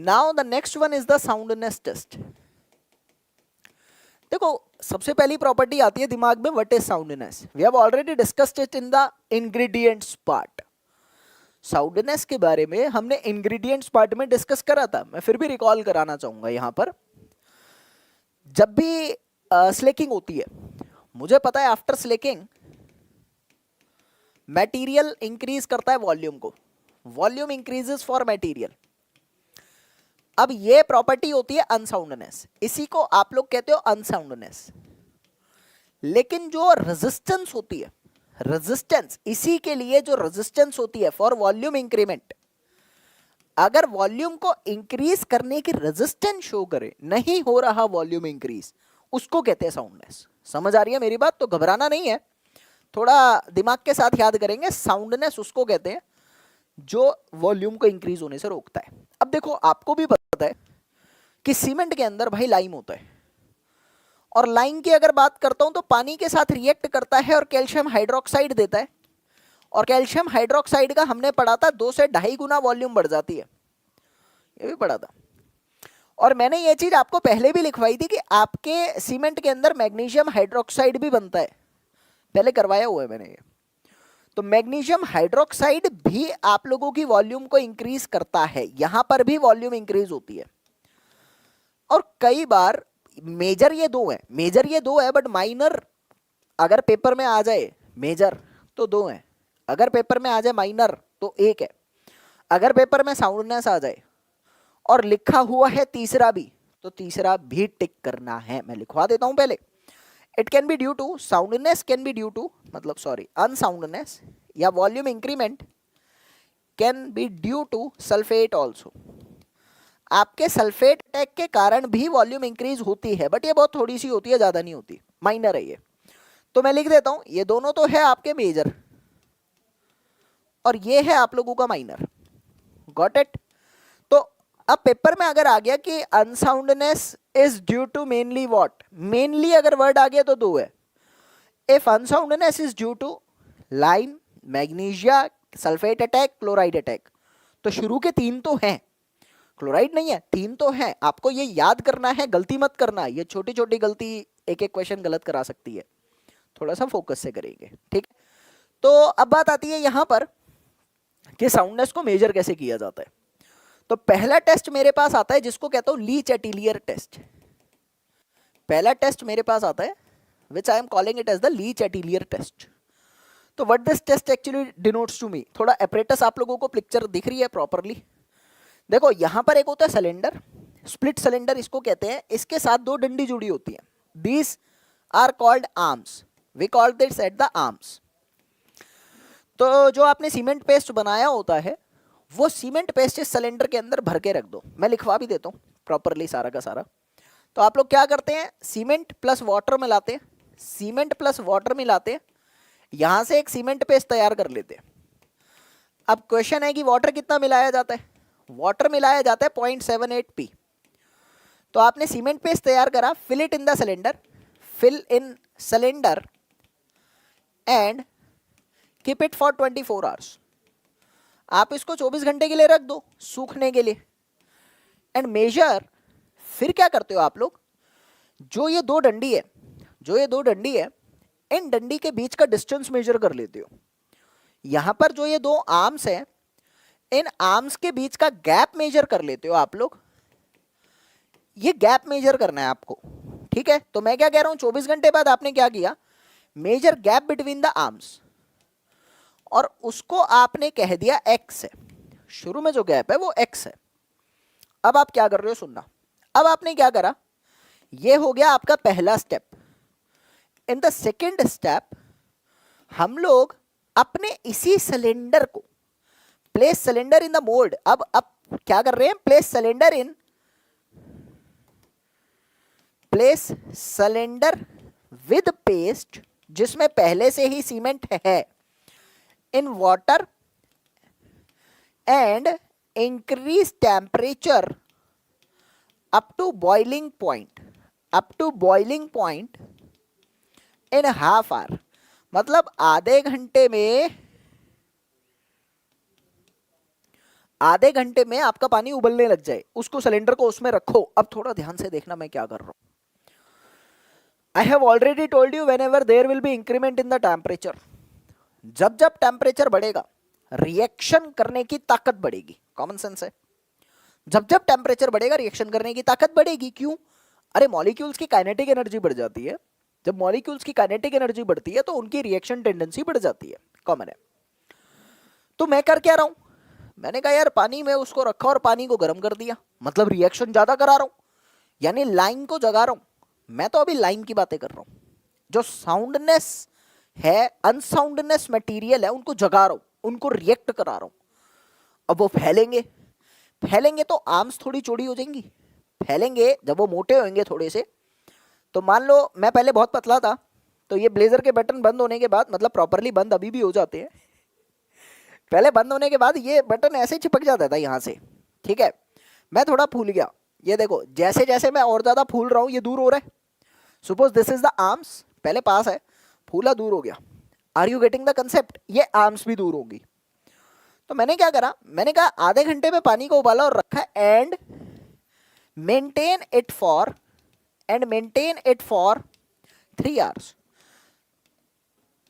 Now the next one is the soundness test. देखो सबसे पहली प्रॉपर्टी आती है दिमाग में, what is soundness. We have already discussed it in the ingredients part. Soundness के बारे में हमने इंग्रेडिएंट्स पार्ट में डिस्कस करा था, मैं फिर भी रिकॉल कराना चाहूंगा यहां पर। जब भी स्लेकिंग होती है, मुझे पता है आफ्टर स्लेकिंग मटेरियल इंक्रीज करता है वॉल्यूम को, वॉल्यूम इंक्रीजेस फॉर मटेरियल। अब ये प्रॉपर्टी होती है अनसाउंडनेस, इसी को आप लोग कहते हो अनसाउंडनेस। लेकिन जो रेजिस्टेंस होती है, रेजिस्टेंस, इसी के लिए जो रेजिस्टेंस होती है फॉर वॉल्यूम इंक्रीमेंट, अगर वॉल्यूम को इंक्रीज करने की रेजिस्टेंस शो करे, नहीं हो रहा वॉल्यूम इंक्रीज, उसको कहते हैं साउंडनेस। समझ आ रही है मेरी बात? तो घबराना नहीं है, थोड़ा दिमाग के साथ याद करेंगे। साउंडनेस उसको कहते हैं जो वॉल्यूम को इंक्रीज होने से रोकता है। अब देखो आपको भी पता है कि सीमेंट के अंदर भाई लाइम होता है, और लाइम की अगर बात करता हूं तो पानी के साथ रिएक्ट करता है और कैल्शियम हाइड्रोक्साइड देता है, और कैल्शियम हाइड्रोक्साइड का हमने पढ़ा था 2 से 2.5 गुना वॉल्यूम बढ़ जाती है, ये भी पढ़ा था। और मैंने ये चीज आपको पहले भी लिखवाई थी कि आपके सीमेंट के अंदर मैग्नीशियम हाइड्रोक्साइड भी बनता है, पहले करवाया हुआ है मैंने ये। तो मैग्नीशियम हाइड्रोक्साइड भी आप लोगों की वॉल्यूम को इंक्रीज करता है, यहां पर भी वॉल्यूम इंक्रीज होती है। और कई बार मेजर ये दो है, बट माइनर अगर पेपर में आ जाए मेजर तो 2 है, अगर पेपर में आ जाए माइनर तो 1 है। अगर पेपर में साउंडनेस आ जाए और लिखा हुआ है तीसरा भी, तो तीसरा भी टिक करना है। मैं लिखवा देता हूं पहले। It can be due to, soundness can be due to, मतलब सॉरी अनसाउंडनेस या volume increment can be due to sulphate also. आपके सल्फेट अटैक के कारण भी वॉल्यूम इंक्रीज होती है, बट ये बहुत थोड़ी सी होती है, ज्यादा नहीं होती, माइनर है ये। तो मैं लिख देता हूं, ये दोनों तो है आपके मेजर और ये है आप लोगों का माइनर। Got it? तो अब पेपर में अगर आ गया कि unsoundness is due to mainly what, mainly अगर वर्ड आ गया तो 2 है। If unsoundness is due to lime, magnesia, sulphate attack, chloride attack, तो शुरू के 3 तो हैं, क्लोराइड नहीं है, 3 तो हैं। आपको ये याद करना है, गलती मत करना, ये छोटी छोटी गलती एक एक क्वेश्चन गलत करा सकती है, थोड़ा सा फोकस से करेंगे, ठीक है? तो अब बात आती है यहां पर कि साउंडनेस को मेजर कैसे किया जाता है। तो पहला टेस्ट मेरे पास आता है जिसको कहता हूं लीच एटिलियर टेस्ट। पहला टेस्ट मेरे पास आता है which I am calling it as the Le Chatelier test. तो what this test actually denotes to me, थोड़ा एपरेटस आप लोगों को पिक्चर दिख रही है प्रॉपरली? देखो यहां पर एक होता है सिलेंडर, स्प्लिट सिलेंडर इसको कहते हैं, इसके साथ 2 डंडी जुड़ी होती है, these are called arms, we call this at the arms. तो जो आपने सीमेंट पेस्ट बनाया होता है, वो सीमेंट पेस्ट इस सिलेंडर के अंदर भर के रख दो। मैं लिखवा भी देता हूँ प्रॉपरली सारा का सारा। तो आप लोग क्या करते हैं, सीमेंट प्लस वाटर मिलाते हैं, सीमेंट प्लस वाटर मिलाते हैं, यहां से एक सीमेंट पेस्ट तैयार कर लेते हैं। अब क्वेश्चन है कि वाटर कितना मिलाया जाता है? वाटर मिलाया जाता है 0.78 पी। तो आपने सीमेंट पेस्ट तैयार करा, fill it in the cylinder, fill in cylinder and keep it for 24 hours. आप इसको 24 घंटे के लिए रख दो सूखने के लिए एंड मेजर। फिर क्या करते हो आप लोग, जो ये 2 डंडी है, इन डंडी के बीच का डिस्टेंस मेजर कर लेते हो। यहां पर जो ये 2 आर्म्स हैं, इन आर्म्स के बीच का गैप मेजर कर लेते हो आप लोग। ये गैप मेजर करना है आपको, ठीक है? तो मैं क्या कह रहा हूं, 24 घंटे बाद आपने क्या किया, measure gap between the arms, और उसको आपने कह दिया x है। शुरू में जो गैप है वो x है। अब आप क्या कर रहे हो सुनना, अब आपने क्या करा, ये हो गया आपका पहला step. In the second step हम लोग अपने इसी सिलेंडर को, place cylinder in the mould, अब क्या कर रहे हैं, प्लेस सिलेंडर विद पेस्ट जिसमें पहले से ही सीमेंट है, in water and increase temperature up to boiling point in half hour. मतलब आधे घंटे में आधे घंटे में आपका पानी उबलने लग जाए, उसको सिलेंडर को उसमें रखो। अब थोड़ा ध्यान से देखना मैं क्या कर रहा हूं। I have already told you whenever there will be increment in the temperature, जब जब टेम्परेचर बढ़ेगा रिएक्शन करने की ताकत बढ़ेगी। कॉमन सेंस है, जब जब टेम्परेचर बढ़ेगा रिएक्शन करने की ताकत बढ़ेगी। क्यों? अरे मॉलिक्यूल्स की काइनेटिक एनर्जी बढ़ जाती है। जब मॉलिक्यूल्स की काइनेटिक एनर्जी बढ़ती है तो उनकी रिएक्शन टेंडेंसी बढ़ जाती है। कॉमन है। तो मैं कर क्या रहा हूं, मैंने कहा यार पानी में उसको रखा और पानी को गर्म कर दिया, मतलब रिएक्शन ज्यादा करा रहा हूं, यानी लाइन को जगा रहा हूं। मैं तो अभी लाइन की बातें कर रहा हूं। जो साउंडनेस है, अनसाउंडनेस मटेरियल है, उनको जगा रहा हूं, उनको रिएक्ट करा रहा हूं। अब वो फैलेंगे, फैलेंगे तो आर्म्स थोड़ी चौड़ी हो जाएंगी। फैलेंगे जब वो मोटे होंगे थोड़े से, तो मान लो मैं पहले बहुत पतला था, तो ये ब्लेजर के बटन बंद होने के बाद, मतलब प्रॉपरली बंद अभी भी हो जाते हैं, पहले बंद होने के बाद ये बटन ऐसे ही चिपक जाता था यहाँ से। ठीक है, मैं थोड़ा फूल गया, ये देखो जैसे जैसे मैं और ज्यादा फूल रहा हूँ ये दूर हो रहा है। Suppose this is the arms, पहले पास है, फूला दूर हो गया। Are you getting the concept? ये आर्म्स भी दूर होंगी। तो मैंने क्या करा, मैंने कहा आधे घंटे में पानी को उबाला और रखा and maintain it for 3 hours.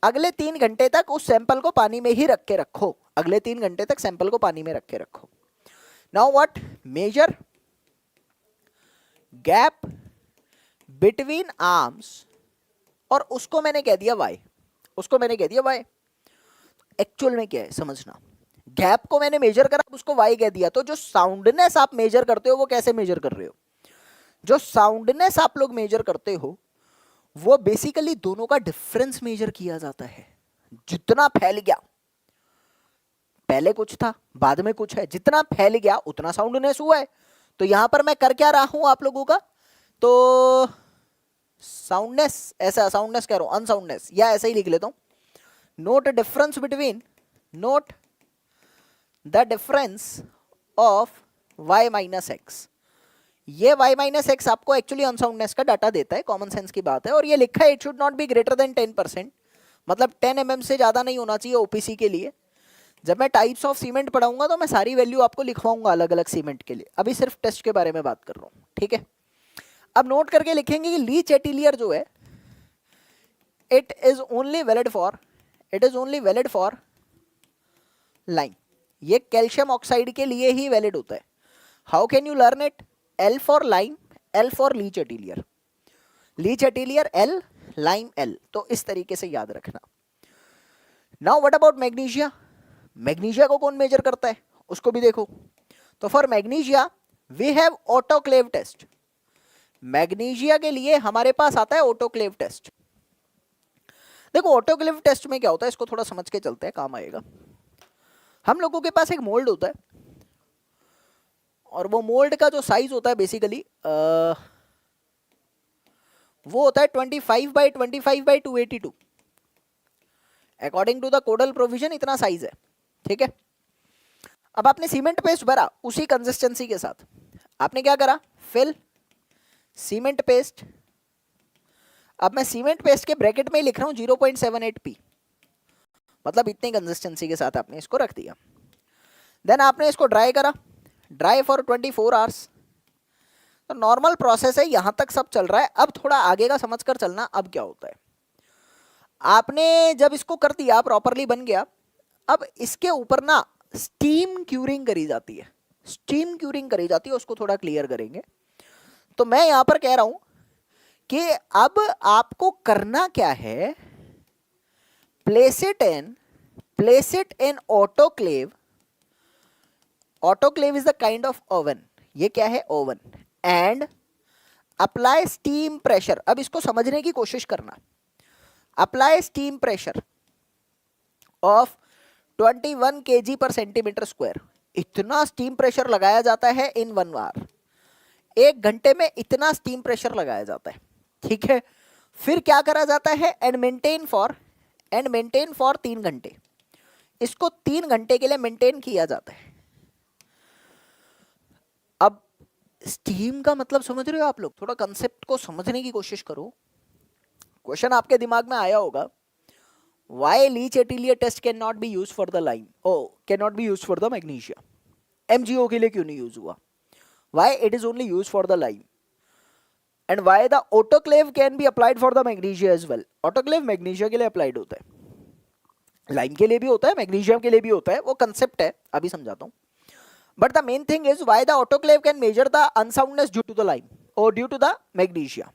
अगले 3 घंटे तक उस सैंपल को पानी में ही रख के रखो। अगले 3 घंटे तक सैंपल को पानी में रख के रखो। Now what? Measure gap between arms, और उसको मैंने कह दिया वाई। उसको मैंने कह दिया वाई। एक्चुअल में क्या है समझना, गैप को मैंने मेजर करा, उसको वाई कह दिया। तो जो साउंडनेस आप मेजर करते हो वो कैसे मेजर कर रहे हो? जो साउंडनेस आप लोग मेजर करते हो वो बेसिकली दोनों का डिफरेंस मेजर किया जाता है। जितना फैल गया, पहले कुछ था बाद में कुछ है, जितना फैल गया उतना साउंडनेस हुआ है। तो यहां पर मैं कर क्या रहा हूं आप लोगों का, तो साउंडनेस, ऐसा साउंडनेस कह रहा हूं, अनसाउंडनेस, या ऐसा ही लिख लेता हूं। Note difference between, note the difference of y minus x. ये y माइनस एक्स आपको एक्चुअली अनसाउंडनेस का डाटा देता है, कॉमन सेंस की बात है। और ये लिखा है it should not be greater than 10%, मतलब 10 mm से ज्यादा नहीं होना चाहिए ओपीसी के लिए। जब मैं टाइप्स ऑफ सीमेंट पढ़ाऊंगा तो मैं सारी वैल्यू आपको लिखवाऊंगा अलग अलग सीमेंट के लिए, अभी सिर्फ टेस्ट के बारे में बात कर रहा हूं। ठीक है, अब नोट करके लिखेंगे कि लीच एटिलियर जो है it is only valid for lime. ये कैल्शियम ऑक्साइड के लिए ही वैलिड होता है। How can you learn it? L for lime, L for Le Chatelier, Le Chatelier L, lime L। तो इस तरीके से याद रखना। Now what about magnesia? Magnesia को कौन मेजर करता है उसको भी देखो। तो for magnesia we have autoclave test. Magnesia के लिए हमारे पास आता है ऑटोक्लेव टेस्ट। देखो ऑटोक्लेव टेस्ट में क्या होता है, इसको थोड़ा समझ के चलते हैं, काम आएगा। हम लोगों के पास एक मोल्ड होता है, और वो मोल्ड का जो साइज होता है बेसिकली वो होता है 25 by 25 by 282, according to the codal provision इतना साइज है। ठीक है, अब आपने सीमेंट पेस्ट भरा उसी कंसिस्टेंसी के साथ, आपने क्या करा, फिल सीमेंट पेस्ट। अब मैं सीमेंट पेस्ट के ब्रैकेट में ही लिख रहा हूं 0.78 p, मतलब इतनी कंसिस्टेंसी के साथ आपने इसको रख दिया। देन आपने इसको ड्राई करा, ड्राई फॉर 24 आवर्स। तो नॉर्मल प्रोसेस है, यहां तक सब चल रहा है। अब थोड़ा आगे का समझ कर चलना। अब क्या होता है, आपने जब इसको कर दिया प्रॉपरली बन गया, अब इसके ऊपर ना स्टीम क्यूरिंग करी जाती है। स्टीम क्यूरिंग करी जाती है, उसको थोड़ा क्लियर करेंगे। तो मैं यहां पर कह रहा हूं कि अब आपको करना क्या है, place it in autoclave. Autoclave is the kind of oven, ये क्या है, oven. And apply steam pressure. अब इसको समझने की कोशिश करना। Apply steam pressure of 21 kg पर सेंटीमीटर स्क्वायर। इतना स्टीम प्रेशर लगाया जाता है इन 1 आवर, 1 घंटे में इतना स्टीम प्रेशर लगाया जाता है। ठीक है, फिर क्या करा जाता है, एंड मेंटेन फॉर 3 घंटे। इसको 3 घंटे के लिए मेंटेन किया जाता है। अब स्टीम का मतलब समझ रहे हो आप लोग? थोड़ा कंसेप्ट को समझने की कोशिश करो। क्वेश्चन आपके दिमाग में आया होगा, why leach atelier test cannot be used for the lime, oh cannot be used for the magnesia। MgO के लिए क्यों नहीं यूज हुआ? Why it is only used for the lime? And why the autoclave can be applied for the magnesia as well? Autoclave magnesia के लिए applied होता है, lime के लिए भी होता है, मैग्नीशियम के लिए भी होता है, वो कंसेप्ट है, अभी समझाता हूँ. But the main thing is why the autoclave can measure the unsoundness due to the lime or due to the magnesia.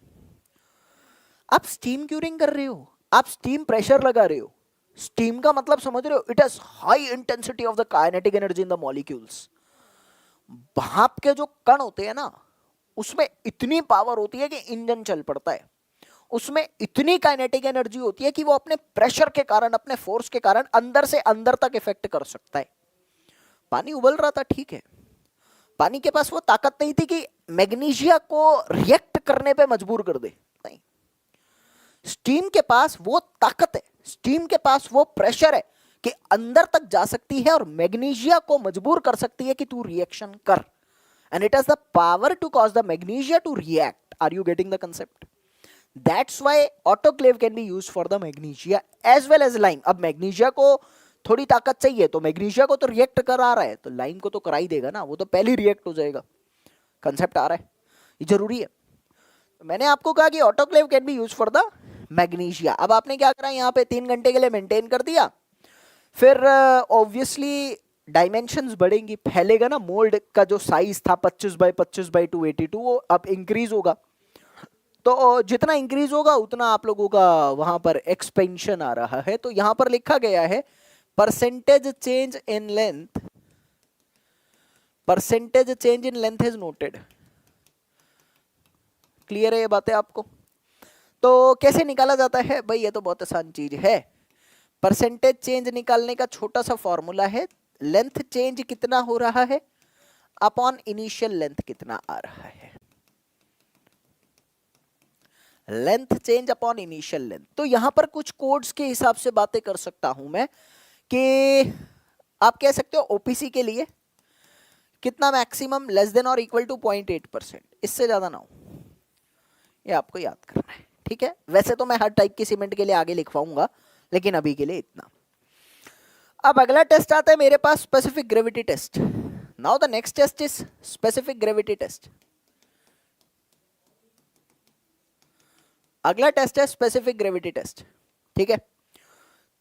आप स्टीम क्यूरिंग कर रहे हो, आप स्टीम प्रेशर लगा रहे हो. स्टीम का मतलब समझ रहे हो, it has high intensity of the kinetic energy in the molecules. भाप के जो कण होते हैं ना, उसमें इतनी पावर होती है कि इंजन चल पड़ता है. उसमें इतनी काइनेटिक एनर्जी होती है कि वो अपने प्रेशर के कारण, अपने फोर्स के कारण अंदर से अंदर तक इफेक्ट कर सकता है. पानी उबल रहा था, ठीक है, पानी के पास वो ताकत नहीं थी कि मैग्नीशिया को रिएक्ट करने पे मजबूर कर दे. नहीं, स्टीम के पास वो ताकत है, स्टीम के पास वो प्रेशर है कि अंदर तक जा सकती है और मैग्नीशिया को मजबूर कर सकती है कि तू रिएक्शन कर. And it has the power to cause the magnesia to react. Are you getting the concept? That's why autoclave can be used for the magnesia as well as lime. अब magnesia को थोड़ी ताकत चाहिए, तो magnesia को तो react करा रहा है, तो लाइम को तो करा ही देगा ना, वो तो पहले रिएक्ट हो जाएगा. कंसेप्ट आ रहा है, ये जरूरी है. मैंने आपको कहा कि autoclave can B use for the magnesia. अब आपने क्या करा, यहाँ पे 3 घंटे के लिए मेंटेन कर दिया, फिर ऑब्वियसली डायमेंशंस बढ़ेंगी, फैलेगा ना. मोल्ड का जो साइज था 25 बाई 25 बाई 282, वो अब इंक्रीज होगा. तो जितना इंक्रीज होगा उतना आप लोगों का वहां पर एक्सपेंशन आ रहा है. तो यहां पर लिखा गया है percentage change in length, percentage change in length is noted. Clear है ये बातें आपको? तो कैसे निकाला जाता है भाई? ये तो बहुत आसान चीज है. परसेंटेज चेंज निकालने का छोटा सा फॉर्मूला है, लेंथ चेंज कितना हो रहा है अपॉन इनिशियल लेंथ कितना आ रहा है. Length change upon initial length. तो यहां पर कुछ कोड्स के हिसाब से बातें कर सकता हूं मैं कि आप कह सकते हो ओपीसी के लिए कितना मैक्सिमम लेस देन और इक्वल टू 0.8%, इससे ज्यादा ना हो. ये आपको याद करना है, ठीक है. वैसे तो मैं हर टाइप की सीमेंट के लिए आगे लिखवाऊंगा, लेकिन अभी के लिए इतना. अब अगला टेस्ट आता है मेरे पास, specific gravity test. Now the next test is specific gravity test. अगला टेस्ट है स्पेसिफिक ग्रेविटी टेस्ट, ठीक है.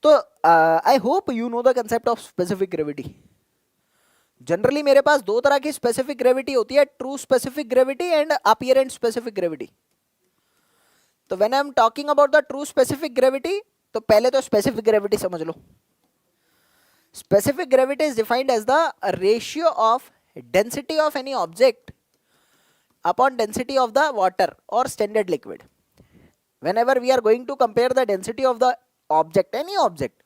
तो I hope you know the concept of specific gravity. Generally मेरे पास 2 तरह की स्पेसिफिक ग्रेविटी होती है, true specific gravity and apparent specific gravity. तो when I am talking about the true specific gravity, तो पहले तो स्पेसिफिक ग्रेविटी समझ लो. Specific gravity is defined as the ratio of density of any object upon density of the water और standard liquid. Whenever we are going to compare the density of the object, any object,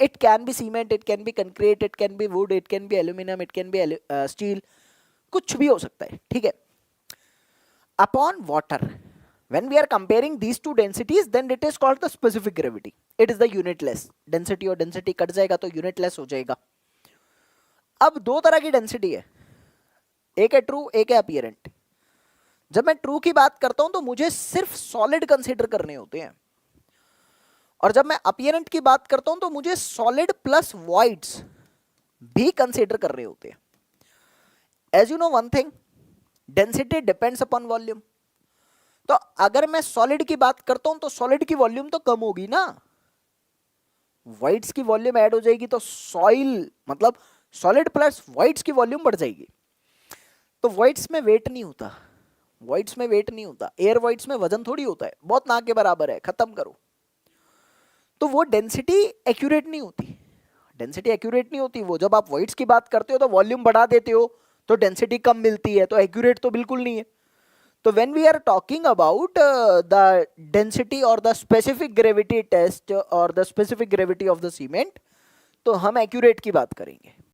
it can be cement, it can be concrete, it can be wood, it can be aluminum, it can be steel, कुछ भी हो सकता है, ठीक है. Upon water, when we are comparing these two densities, then it is called the specific gravity. It is the unitless density. और density cut जाएगा तो unitless हो जाएगा. अब 2 तरह की density है, एक है ट्रू, एक है अपीयरेंट. जब मैं ट्रू की बात करता हूं तो मुझे सिर्फ सॉलिड कंसीडर करने होते हैं, और जब मैं अपीयरेंट की बात करता हूं तो मुझे सॉलिड प्लस वॉइड्स भी कंसीडर कर रहे होते हैं. As you know one thing, density depends upon volume. तो अगर मैं सॉलिड की बात करता हूं तो सॉलिड की वॉल्यूम तो कम होगी ना, वॉइड्स की वॉल्यूम ऐड हो जाएगी, तो सॉइल मतलब सॉलिड प्लस वॉइड्स की वॉल्यूम बढ़ जाएगी. तो वॉइड्स में वेट नहीं होता, वॉइड्स में वेट नहीं होता, एयर वॉइड्स में वजन थोड़ी होता है, बहुत ना के बराबर है, खत्म करो. तो वो डेंसिटी एक्यूरेट नहीं होती, डेंसिटी एक्यूरेट नहीं होती. वो जब आप वॉइड्स की बात करते हो तो वॉल्यूम बढ़ा देते हो तो डेंसिटी कम मिलती है, तो एक्यूरेट तो बिल्कुल नहीं है. तो when we are talking about the density और द स्पेसिफिक ग्रेविटी टेस्ट और the specific gravity of the cement, तो हम एक्यूरेट की बात करेंगे.